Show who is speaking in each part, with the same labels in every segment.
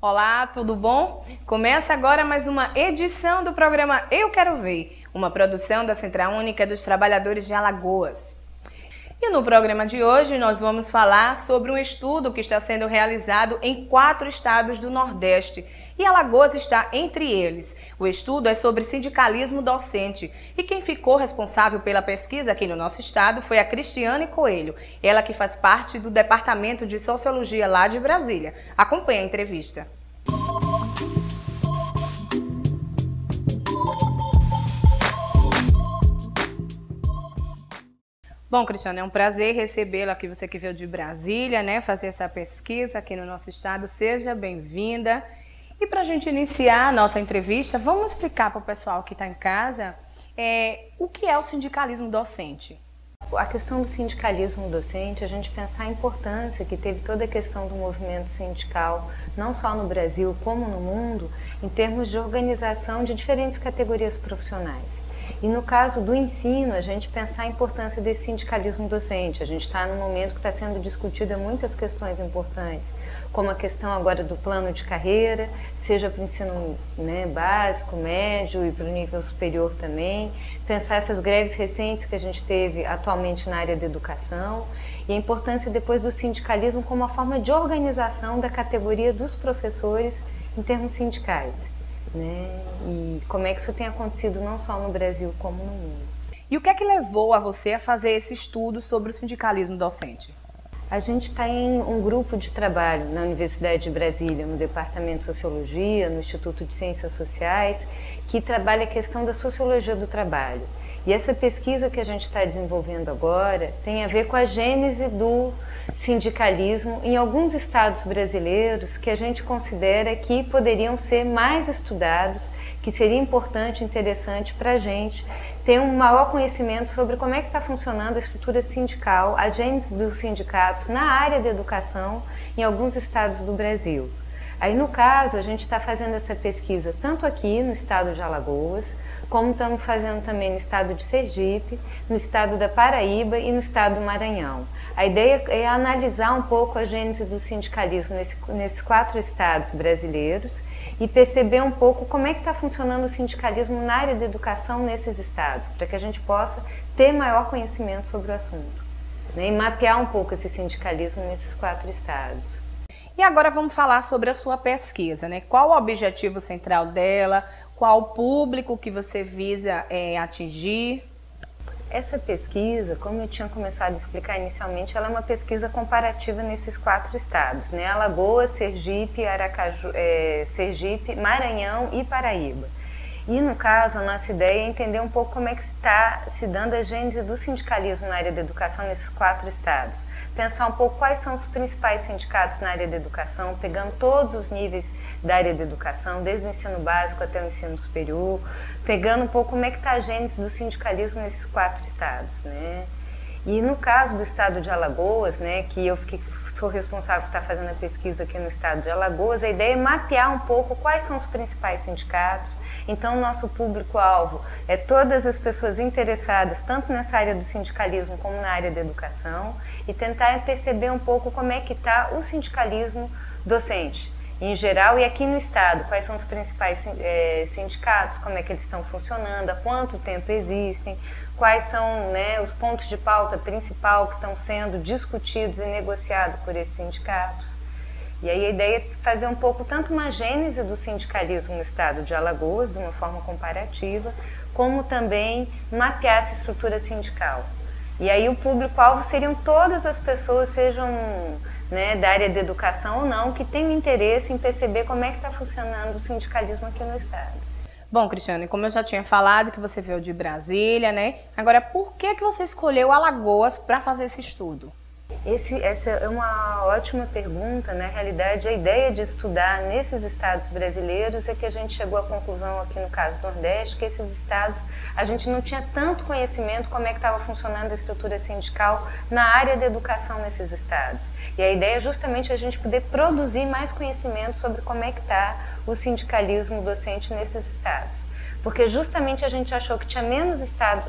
Speaker 1: Olá, tudo bom? Começa agora mais uma edição do programa Eu Quero Ver, uma produção da Central Única dos Trabalhadores de Alagoas. E no programa de hoje nós vamos falar sobre um estudo que está sendo realizado em 4 estados do Nordeste e Alagoas está entre eles. O estudo é sobre sindicalismo docente e quem ficou responsável pela pesquisa aqui no nosso estado foi a Cristiane Coelho, ela que faz parte do Departamento de Sociologia lá de Brasília. Acompanhe a entrevista. Bom, Cristiane, é um prazer recebê-la aqui, você que veio de Brasília, né, fazer essa pesquisa aqui no nosso estado. Seja bem-vinda. E para a gente iniciar a nossa entrevista, vamos explicar para o pessoal que está em casa o que é o sindicalismo docente.
Speaker 2: A questão do sindicalismo docente, a gente pensar a importância que teve toda a questão do movimento sindical, não só no Brasil como no mundo, em termos de organização de diferentes categorias profissionais. E no caso do ensino, a gente pensar a importância desse sindicalismo docente. A gente está num momento que está sendo discutida muitas questões importantes, como a questão agora do plano de carreira, seja para o ensino básico, médio e para o nível superior também. Pensar essas greves recentes que a gente teve atualmente na área da educação e a importância depois do sindicalismo como uma forma de organização da categoria dos professores em termos sindicais. E como é que isso tem acontecido não só no Brasil como no mundo.
Speaker 1: E o que é que levou a você a fazer esse estudo sobre o sindicalismo docente?
Speaker 2: A gente está em um grupo de trabalho na Universidade de Brasília, no Departamento de Sociologia, no Instituto de Ciências Sociais, que trabalha a questão da sociologia do trabalho. E essa pesquisa que a gente está desenvolvendo agora tem a ver com a gênese do sindicalismo em alguns estados brasileiros que a gente considera que poderiam ser mais estudados, que seria importante e interessante para a gente ter um maior conhecimento sobre como é que está funcionando a estrutura sindical, a gênese dos sindicatos na área da educação em alguns estados do Brasil. Aí, no caso, a gente está fazendo essa pesquisa tanto aqui no estado de Alagoas, como estamos fazendo também no estado de Sergipe, no estado da Paraíba e no estado do Maranhão. A ideia é analisar um pouco a gênese do sindicalismo nesses 4 estados brasileiros e perceber um pouco como é que está funcionando o sindicalismo na área da educação nesses estados, para que a gente possa ter maior conhecimento sobre o assunto, e mapear um pouco esse sindicalismo nesses 4 estados.
Speaker 1: E agora vamos falar sobre a sua pesquisa, né? Qual o objetivo central dela? Qual o público que você visa atingir?
Speaker 2: Essa pesquisa, como eu tinha começado a explicar inicialmente, ela é uma pesquisa comparativa nesses 4 estados, Alagoas, Sergipe, Aracaju, Sergipe, Maranhão e Paraíba. E no caso, a nossa ideia é entender um pouco como é que está se dando a gênese do sindicalismo na área da educação nesses 4 estados. Pensar um pouco quais são os principais sindicatos na área da educação, pegando todos os níveis da área da educação, desde o ensino básico até o ensino superior, pegando um pouco como é que está a gênese do sindicalismo nesses 4 estados. E no caso do estado de Alagoas, que eu sou responsável por estar fazendo a pesquisa aqui no estado de Alagoas, a ideia é mapear um pouco quais são os principais sindicatos. Então, o nosso público-alvo é todas as pessoas interessadas, tanto nessa área do sindicalismo como na área da educação, e tentar perceber um pouco como é que está o sindicalismo docente, em geral, e aqui no estado, quais são os principais sindicatos, como é que eles estão funcionando, há quanto tempo existem, quais são os pontos de pauta principal que estão sendo discutidos e negociados por esses sindicatos. E aí a ideia é fazer um pouco tanto uma gênese do sindicalismo no estado de Alagoas, de uma forma comparativa, como também mapear essa estrutura sindical. E aí o público-alvo seriam todas as pessoas, sejam da área de educação ou não, que tenham interesse em perceber como é que está funcionando o sindicalismo aqui no estado.
Speaker 1: Bom, Cristiane, como eu já tinha falado que você veio de Brasília, Agora, por que você escolheu Alagoas para fazer esse estudo?
Speaker 2: Essa é uma ótima pergunta. Na realidade, a ideia de estudar nesses estados brasileiros é que a gente chegou à conclusão aqui no caso do Nordeste, que esses estados, a gente não tinha tanto conhecimento como é que estava funcionando a estrutura sindical na área da educação nesses estados. E a ideia é justamente a gente poder produzir mais conhecimento sobre como é que está o sindicalismo docente nesses estados. Porque justamente a gente achou que tinha menos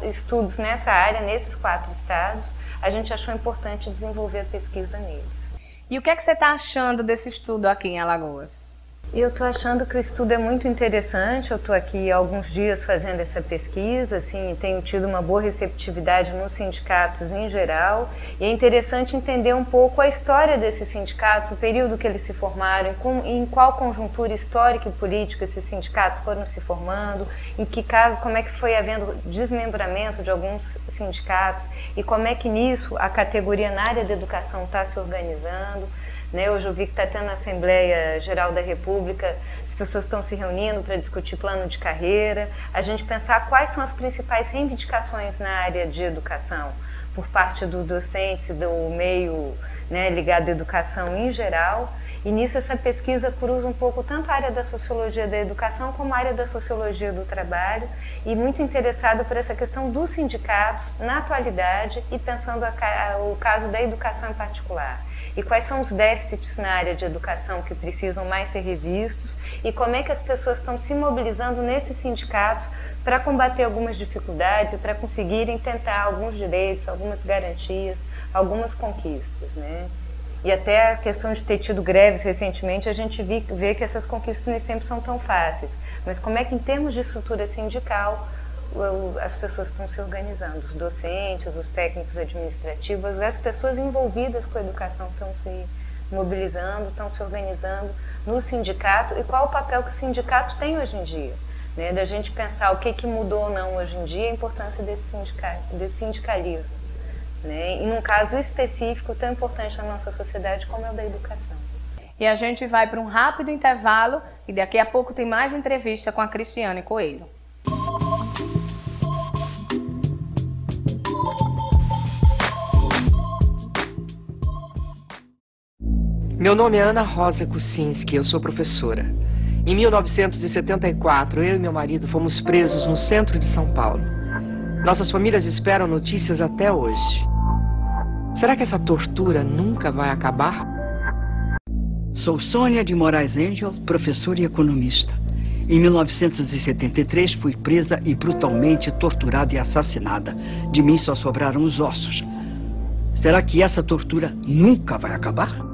Speaker 2: estudos nessa área, nesses 4 estados, a gente achou importante desenvolver a pesquisa neles.
Speaker 1: E o que é que você está achando desse estudo aqui em Alagoas?
Speaker 2: Eu estou achando que o estudo é muito interessante. Eu estou aqui há alguns dias fazendo essa pesquisa, assim, tenho tido uma boa receptividade nos sindicatos em geral, e é interessante entender um pouco a história desses sindicatos, o período que eles se formaram, em qual conjuntura histórica e política esses sindicatos foram se formando, em que caso, como é que foi havendo desmembramento de alguns sindicatos e como é que nisso a categoria na área da educação está se organizando. Hoje eu vi que está tendo a Assembleia Geral da República, as pessoas estão se reunindo para discutir plano de carreira, a gente pensar quais são as principais reivindicações na área de educação, por parte dos docentes e do meio, ligado à educação em geral. E nisso essa pesquisa cruza um pouco tanto a área da sociologia da educação como a área da sociologia do trabalho, e muito interessado por essa questão dos sindicatos na atualidade e pensando o caso da educação em particular. E quais são os déficits na área de educação que precisam mais ser revistos e como é que as pessoas estão se mobilizando nesses sindicatos para combater algumas dificuldades e para conseguirem tentar alguns direitos, algumas garantias, algumas conquistas, E até a questão de ter tido greves recentemente, a gente vê que essas conquistas nem sempre são tão fáceis. Mas como é que, em termos de estrutura sindical, as pessoas estão se organizando, os docentes, os técnicos administrativos, as pessoas envolvidas com a educação estão se mobilizando, estão se organizando no sindicato, e qual o papel que o sindicato tem hoje em dia, da gente pensar o que mudou ou não hoje em dia, a importância desse sindicalismo, e num caso específico tão importante na nossa sociedade como é o da educação.
Speaker 1: E a gente vai para um rápido intervalo e daqui a pouco tem mais entrevista com a Cristiane Coelho.
Speaker 3: Meu nome é Ana Rosa Kucinski, eu sou professora. Em 1974, eu e meu marido fomos presos no centro de São Paulo. Nossas famílias esperam notícias até hoje. Será que essa tortura nunca vai acabar?
Speaker 4: Sou Sônia de Moraes Angel, professora e economista. Em 1973 fui presa e brutalmente torturada e assassinada. De mim só sobraram os ossos. Será que essa tortura nunca vai acabar?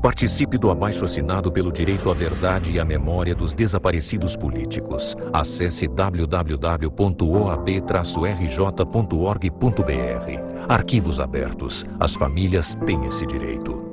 Speaker 5: Participe do abaixo-assinado pelo direito à verdade e à memória dos desaparecidos políticos. Acesse www.oab-rj.org.br. Arquivos abertos. As famílias têm esse direito.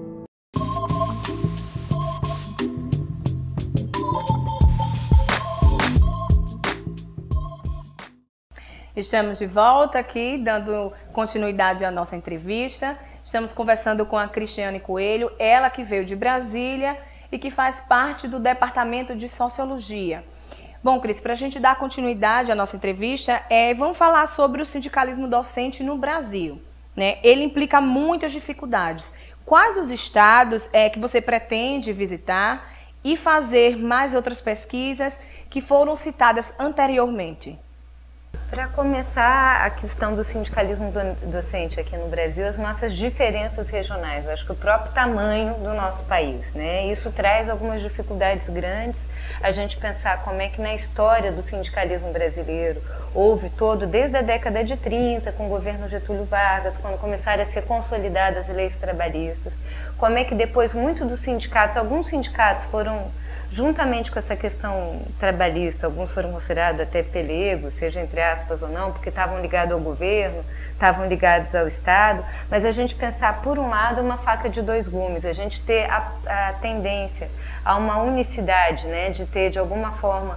Speaker 1: Estamos de volta aqui, dando continuidade à nossa entrevista. Estamos conversando com a Cristiane Coelho, ela que veio de Brasília e que faz parte do Departamento de Sociologia. Bom, Cris, para a gente dar continuidade à nossa entrevista, vamos falar sobre o sindicalismo docente no Brasil. Ele implica muitas dificuldades. Quais os estados que você pretende visitar e fazer mais outras pesquisas que foram citadas anteriormente?
Speaker 2: Para começar, a questão do sindicalismo docente aqui no Brasil, as nossas diferenças regionais, eu acho que o próprio tamanho do nosso país, Isso traz algumas dificuldades grandes, a gente pensar como é que na história do sindicalismo brasileiro houve desde a década de 30, com o governo Getúlio Vargas, quando começaram a ser consolidadas as leis trabalhistas, como é que depois alguns sindicatos foram juntamente com essa questão trabalhista, alguns foram considerados até pelegos, seja entre aspas ou não, porque estavam ligados ao governo, estavam ligados ao Estado, mas a gente pensar, por um lado, uma faca de dois gumes, a gente ter a tendência a uma unicidade, de ter, de alguma forma,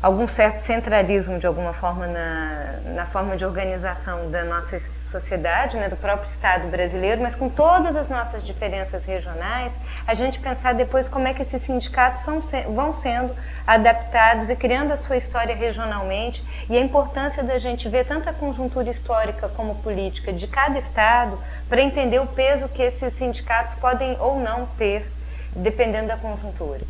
Speaker 2: algum certo centralismo, de alguma forma, na forma de organização da nossa sociedade, do próprio Estado brasileiro, mas com todas as nossas diferenças regionais, a gente pensar depois como é que esses sindicatos vão sendo adaptados e criando a sua história regionalmente, e a importância da gente ver tanto a conjuntura histórica como política de cada Estado para entender o peso que esses sindicatos podem ou não ter, dependendo da conjuntura.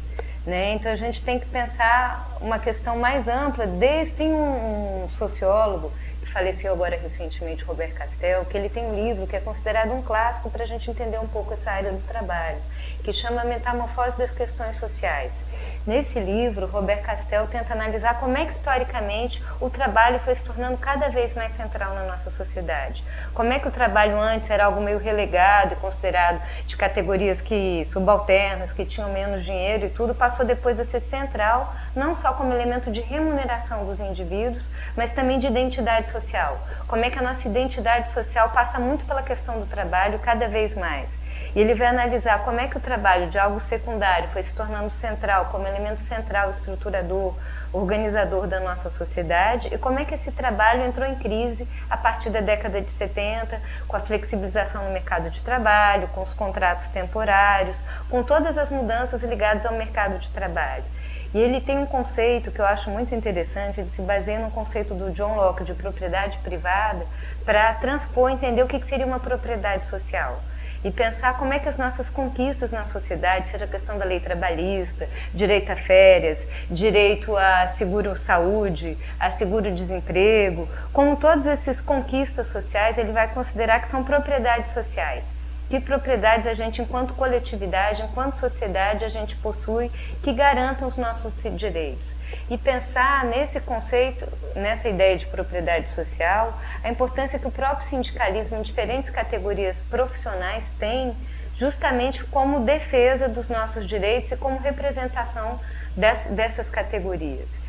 Speaker 2: Então a gente tem que pensar uma questão mais ampla. Tem um sociólogo faleceu agora recentemente, Robert Castel, que ele tem um livro que é considerado um clássico para a gente entender um pouco essa área do trabalho, que chama Metamorfose das Questões Sociais. Nesse livro, Robert Castel tenta analisar como é que, historicamente, o trabalho foi se tornando cada vez mais central na nossa sociedade. Como é que o trabalho antes era algo meio relegado e considerado de categorias subalternas, que tinham menos dinheiro e tudo, passou depois a ser central, não só como elemento de remuneração dos indivíduos, mas também de identidade social. Como é que a nossa identidade social passa muito pela questão do trabalho cada vez mais. E ele vai analisar como é que o trabalho de algo secundário foi se tornando central, como elemento central, estruturador, organizador da nossa sociedade, e como é que esse trabalho entrou em crise a partir da década de 70, com a flexibilização no mercado de trabalho, com os contratos temporários, com todas as mudanças ligadas ao mercado de trabalho. E ele tem um conceito que eu acho muito interessante, ele se baseia no conceito do John Locke de propriedade privada para transpor e entender o que seria uma propriedade social. E pensar como é que as nossas conquistas na sociedade, seja a questão da lei trabalhista, direito a férias, direito a seguro-saúde, a seguro-desemprego, como todas essas conquistas sociais, ele vai considerar que são propriedades sociais. Que propriedades a gente, enquanto coletividade, enquanto sociedade, a gente possui que garantam os nossos direitos. E pensar nesse conceito, nessa ideia de propriedade social, a importância que o próprio sindicalismo em diferentes categorias profissionais tem, justamente como defesa dos nossos direitos e como representação dessas categorias.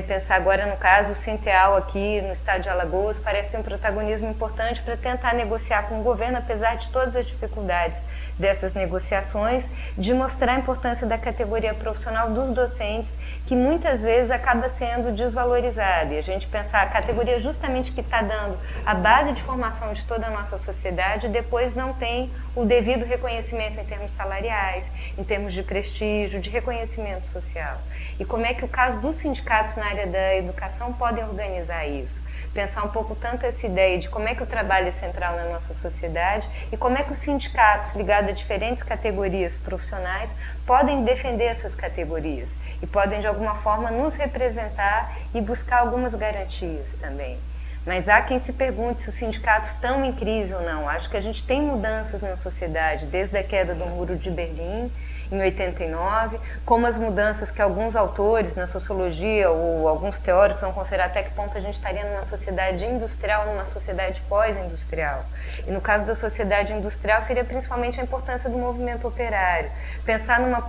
Speaker 2: Pensar agora no caso, o Sinteal aqui no estado de Alagoas parece ter um protagonismo importante para tentar negociar com o governo, apesar de todas as dificuldades dessas negociações, de mostrar a importância da categoria profissional dos docentes, que muitas vezes acaba sendo desvalorizada. E a gente pensar a categoria justamente que está dando a base de formação de toda a nossa sociedade, depois não tem o devido reconhecimento em termos salariais, em termos de prestígio, de reconhecimento social. E como é que o caso dos sindicatos na área da educação podem organizar isso? Pensar um pouco tanto essa ideia de como é que o trabalho é central na nossa sociedade e como é que os sindicatos ligados a diferentes categorias profissionais podem defender essas categorias e podem de alguma forma nos representar e buscar algumas garantias também. Mas há quem se pergunte se os sindicatos estão em crise ou não. Acho que a gente tem mudanças na sociedade, desde a queda do Muro de Berlim, em 89, como as mudanças que alguns autores na sociologia ou alguns teóricos vão considerar até que ponto a gente estaria numa sociedade industrial, numa sociedade pós-industrial. E no caso da sociedade industrial seria principalmente a importância do movimento operário. Pensar numa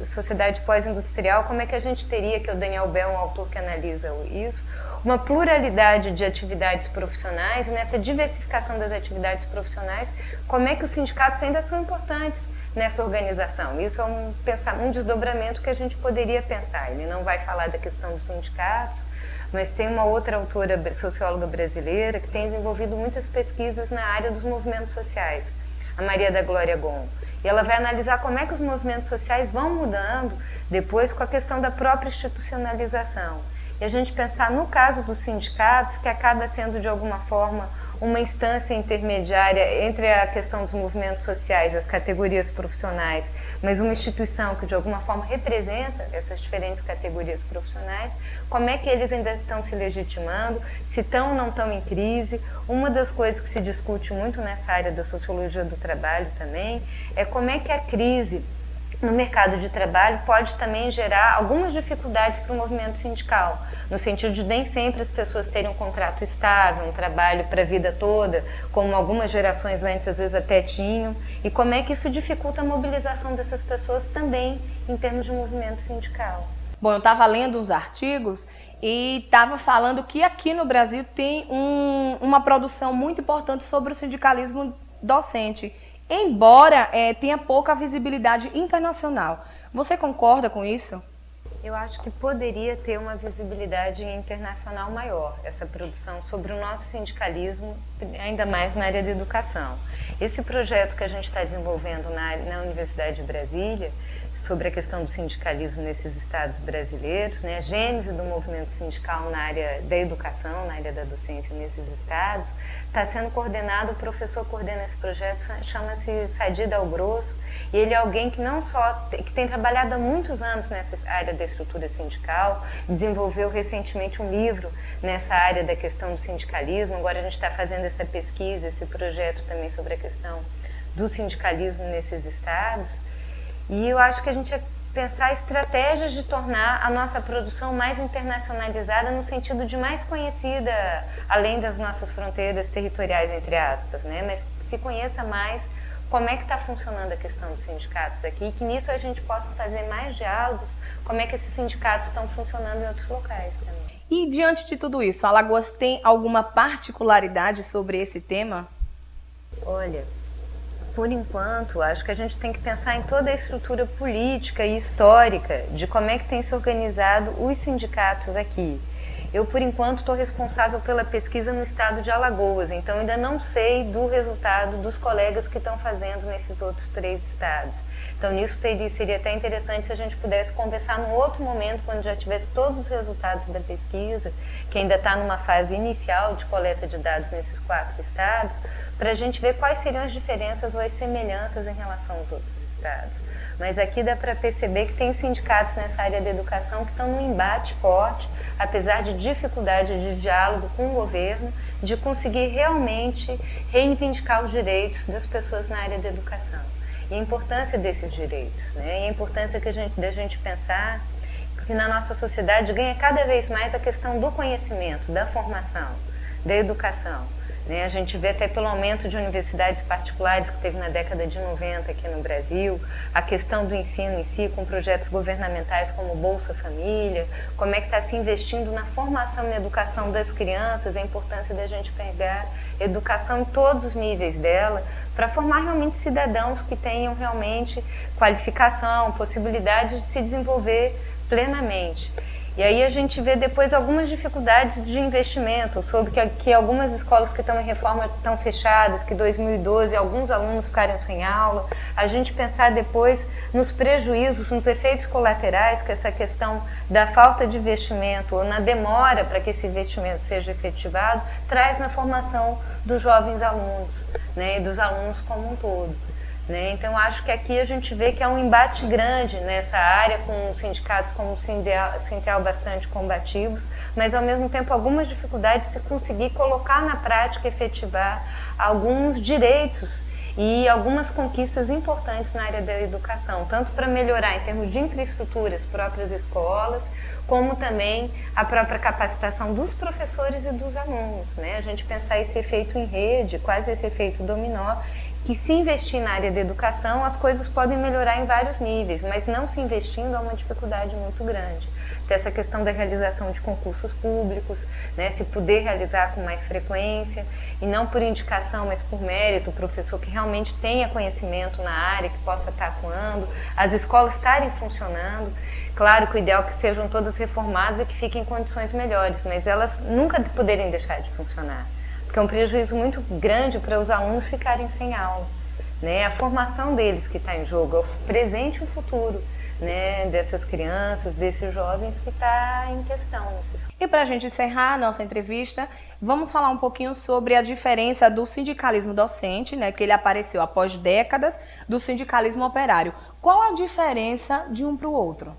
Speaker 2: sociedade pós-industrial, como é que a gente teria, que é o Daniel Bell, um autor que analisa isso, uma pluralidade de atividades profissionais, e nessa diversificação das atividades profissionais, como é que os sindicatos ainda são importantes nessa organização. Isso é um desdobramento que a gente poderia pensar. Ele não vai falar da questão dos sindicatos, mas tem uma outra autora socióloga brasileira que tem desenvolvido muitas pesquisas na área dos movimentos sociais, a Maria da Glória Gon. E ela vai analisar como é que os movimentos sociais vão mudando depois com a questão da própria institucionalização. E a gente pensar no caso dos sindicatos, que acaba sendo de alguma forma uma instância intermediária entre a questão dos movimentos sociais, as categorias profissionais, mas uma instituição que de alguma forma representa essas diferentes categorias profissionais, como é que eles ainda estão se legitimando, se estão ou não estão em crise. Uma das coisas que se discute muito nessa área da sociologia do trabalho também é como é que a crise no mercado de trabalho pode também gerar algumas dificuldades para o movimento sindical, no sentido de nem sempre as pessoas terem um contrato estável, um trabalho para a vida toda, como algumas gerações antes às vezes até tinham, e como é que isso dificulta a mobilização dessas pessoas também em termos de movimento sindical.
Speaker 1: Bom, eu estava lendo uns artigos e estava falando que aqui no Brasil tem uma produção muito importante sobre o sindicalismo docente, embora tenha pouca visibilidade internacional. Você concorda com isso?
Speaker 2: Eu acho que poderia ter uma visibilidade internacional maior, essa produção sobre o nosso sindicalismo ainda mais na área da educação. Esse projeto que a gente está desenvolvendo na Universidade de Brasília, sobre a questão do sindicalismo nesses estados brasileiros, né, a gênese do movimento sindical na área da educação, na área da docência nesses estados, está sendo coordenado, o professor coordena esse projeto, chama-se Sadi Dal Grosso, e ele é alguém que não só, que tem trabalhado há muitos anos nessa área da estrutura sindical, desenvolveu recentemente um livro nessa área da questão do sindicalismo, agora a gente está fazendo essa pesquisa, esse projeto também sobre a questão do sindicalismo nesses estados. E eu acho que a gente ia pensar estratégias de tornar a nossa produção mais internacionalizada no sentido de mais conhecida, além das nossas fronteiras territoriais, entre aspas, né? Mas que se conheça mais como é que está funcionando a questão dos sindicatos aqui e que nisso a gente possa fazer mais diálogos, como é que esses sindicatos estão funcionando em outros locais também.
Speaker 1: E diante de tudo isso, Alagoas tem alguma particularidade sobre esse tema?
Speaker 2: Olha, por enquanto, acho que a gente tem que pensar em toda a estrutura política e histórica de como é que tem se organizado os sindicatos aqui. Eu, por enquanto, estou responsável pela pesquisa no estado de Alagoas, então ainda não sei do resultado dos colegas que estão fazendo nesses outros 3 estados. Então, nisso seria até interessante se a gente pudesse conversar num outro momento, quando já tivesse todos os resultados da pesquisa, que ainda está numa fase inicial de coleta de dados nesses 4 estados, para a gente ver quais seriam as diferenças ou as semelhanças em relação aos outros estados. Mas aqui dá para perceber que tem sindicatos nessa área da educação que estão num embate forte, apesar de dificuldade de diálogo com o governo, de conseguir realmente reivindicar os direitos das pessoas na área da educação. E a importância desses direitos, né? E a importância da gente pensar que na nossa sociedade ganha cada vez mais a questão do conhecimento, da formação, da educação. A gente vê até pelo aumento de universidades particulares que teve na década de 90 aqui no Brasil, a questão do ensino em si, com projetos governamentais como Bolsa Família, como é que está se investindo na formação e na educação das crianças, a importância da gente pegar educação em todos os níveis dela, para formar realmente cidadãos que tenham realmente qualificação, possibilidade de se desenvolver plenamente. E aí a gente vê depois algumas dificuldades de investimento, sobre que algumas escolas que estão em reforma estão fechadas, que em 2012 alguns alunos ficaram sem aula. A gente pensar depois nos prejuízos, nos efeitos colaterais que essa questão da falta de investimento ou na demora para que esse investimento seja efetivado, traz na formação dos jovens alunos, né, e dos alunos como um todo. Então, acho que aqui a gente vê que há um embate grande nessa área, com sindicatos como o Sintel bastante combativos, mas, ao mesmo tempo, algumas dificuldades de se conseguir colocar na prática, efetivar alguns direitos e algumas conquistas importantes na área da educação, tanto para melhorar em termos de infraestrutura as próprias escolas, como também a própria capacitação dos professores e dos alunos. A gente pensar esse efeito em rede, quase esse efeito dominó, que se investir na área da educação, as coisas podem melhorar em vários níveis, mas não se investindo há uma dificuldade muito grande. Tem essa questão da realização de concursos públicos, se poder realizar com mais frequência, e não por indicação, mas por mérito, o professor que realmente tenha conhecimento na área, que possa estar atuando, as escolas estarem funcionando. Claro que o ideal é que sejam todas reformadas e que fiquem em condições melhores, mas elas nunca poderem deixar de funcionar. Porque é um prejuízo muito grande para os alunos ficarem sem aula. A formação deles que está em jogo, é o presente e o futuro dessas crianças, desses jovens que está em questão.
Speaker 1: E para a gente encerrar a nossa entrevista, vamos falar um pouquinho sobre a diferença do sindicalismo docente, que ele apareceu após décadas, do sindicalismo operário. Qual a diferença de um para o outro?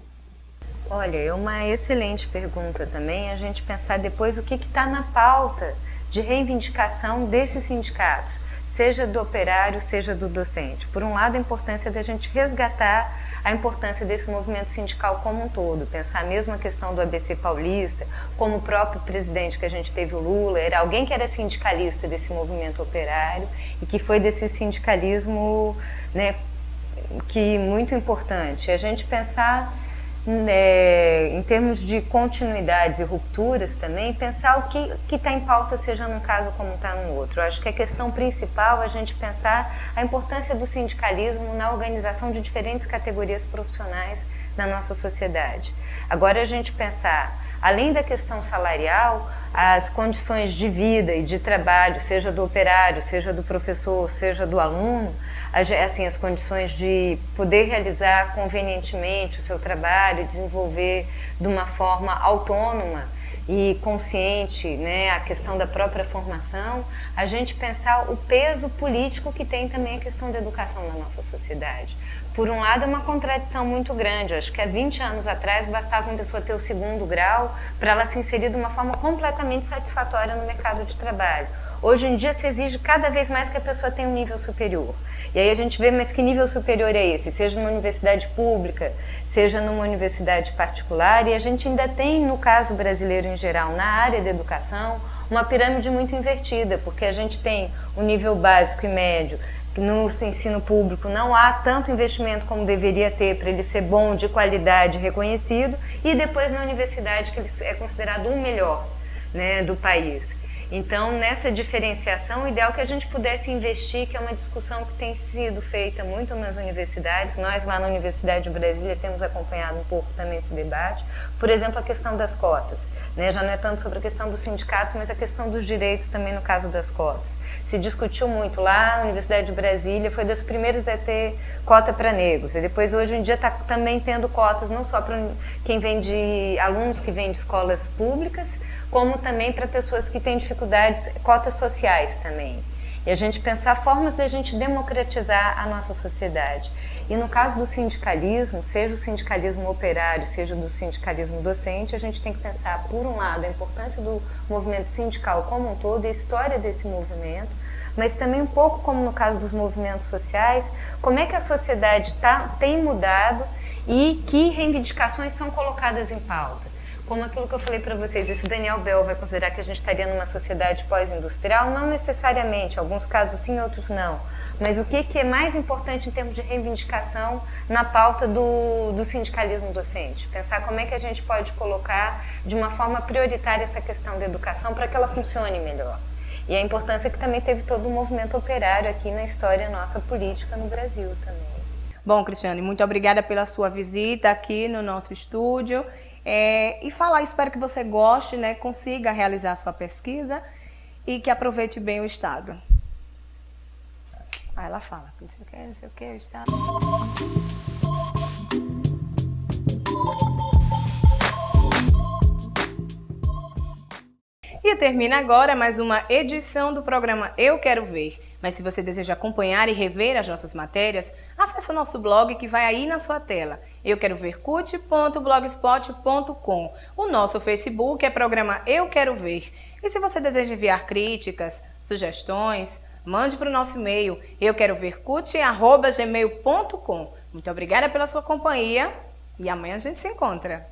Speaker 2: Olha, é uma excelente pergunta também, a gente pensar depois o que está na pauta de reivindicação desses sindicatos, seja do operário, seja do docente. Por um lado, a importância da gente resgatar a importância desse movimento sindical como um todo, pensar mesmo a questão do ABC paulista, como o próprio presidente que a gente teve, o Lula, era alguém que era sindicalista desse movimento operário e que foi desse sindicalismo que muito importante. A gente pensar em termos de continuidades e rupturas também, pensar o que está em pauta, seja num caso como está no outro. Eu acho que a questão principal é a gente pensar a importância do sindicalismo na organização de diferentes categorias profissionais na nossa sociedade. Agora a gente pensar além da questão salarial, as condições de vida e de trabalho, seja do operário, seja do professor, seja do aluno, assim, as condições de poder realizar convenientemente o seu trabalho, desenvolver de uma forma autônoma e consciente, né, a questão da própria formação, a gente pensar o peso político que tem também a questão da educação na nossa sociedade. Por um lado, é uma contradição muito grande. Eu acho que há 20 anos atrás bastava uma pessoa ter o 2º grau para ela se inserir de uma forma completamente satisfatória no mercado de trabalho. Hoje em dia se exige cada vez mais que a pessoa tenha um nível superior. E aí a gente vê, mas que nível superior é esse? Seja numa universidade pública, seja numa universidade particular, e a gente ainda tem, no caso brasileiro em geral, na área da educação, uma pirâmide muito invertida, porque a gente tem o nível básico e médio. No ensino público não há tanto investimento como deveria ter para ele ser bom, de qualidade, reconhecido, e depois na universidade que ele é considerado o melhor, né, do país. Então, nessa diferenciação, o ideal é que a gente pudesse investir, que é uma discussão que tem sido feita muito nas universidades. Nós, lá na Universidade de Brasília, temos acompanhado um pouco também esse debate. Por exemplo, a questão das cotas, né? Já não é tanto sobre a questão dos sindicatos, mas a questão dos direitos também no caso das cotas. Se discutiu muito lá, a Universidade de Brasília foi das primeiras a ter cota para negros. E depois, hoje em dia, está também tendo cotas, não só para quem vem de alunos que vêm de escolas públicas, como também para pessoas que têm dificuldades, cotas sociais também. E a gente pensar formas de a gente democratizar a nossa sociedade. E no caso do sindicalismo, seja o sindicalismo operário, seja do sindicalismo docente, a gente tem que pensar, por um lado, a importância do movimento sindical como um todo e a história desse movimento, mas também um pouco como no caso dos movimentos sociais, como é que a sociedade tem mudado e que reivindicações são colocadas em pauta. Como aquilo que eu falei para vocês, esse Daniel Bell vai considerar que a gente estaria numa sociedade pós-industrial? Não necessariamente, alguns casos sim, outros não. Mas o que é mais importante em termos de reivindicação na pauta do sindicalismo docente? Pensar como é que a gente pode colocar de uma forma prioritária essa questão da educação para que ela funcione melhor. E a importância que também teve todo o movimento operário aqui na história nossa política no Brasil também.
Speaker 1: Bom, Cristiane, muito obrigada pela sua visita aqui no nosso estúdio. E falar, espero que você goste, né, consiga realizar a sua pesquisa e que aproveite bem o Estado. Aí ela fala, não sei o que, o Estado. E termina agora mais uma edição do programa Eu Quero Ver. Mas se você deseja acompanhar e rever as nossas matérias, acesse o nosso blog que vai aí na sua tela, euquerovercut.blogspot.com. O nosso Facebook é programa Eu Quero Ver. E se você deseja enviar críticas, sugestões, mande para o nosso e-mail euquerovercut@gmail.com. Muito obrigada pela sua companhia e amanhã a gente se encontra.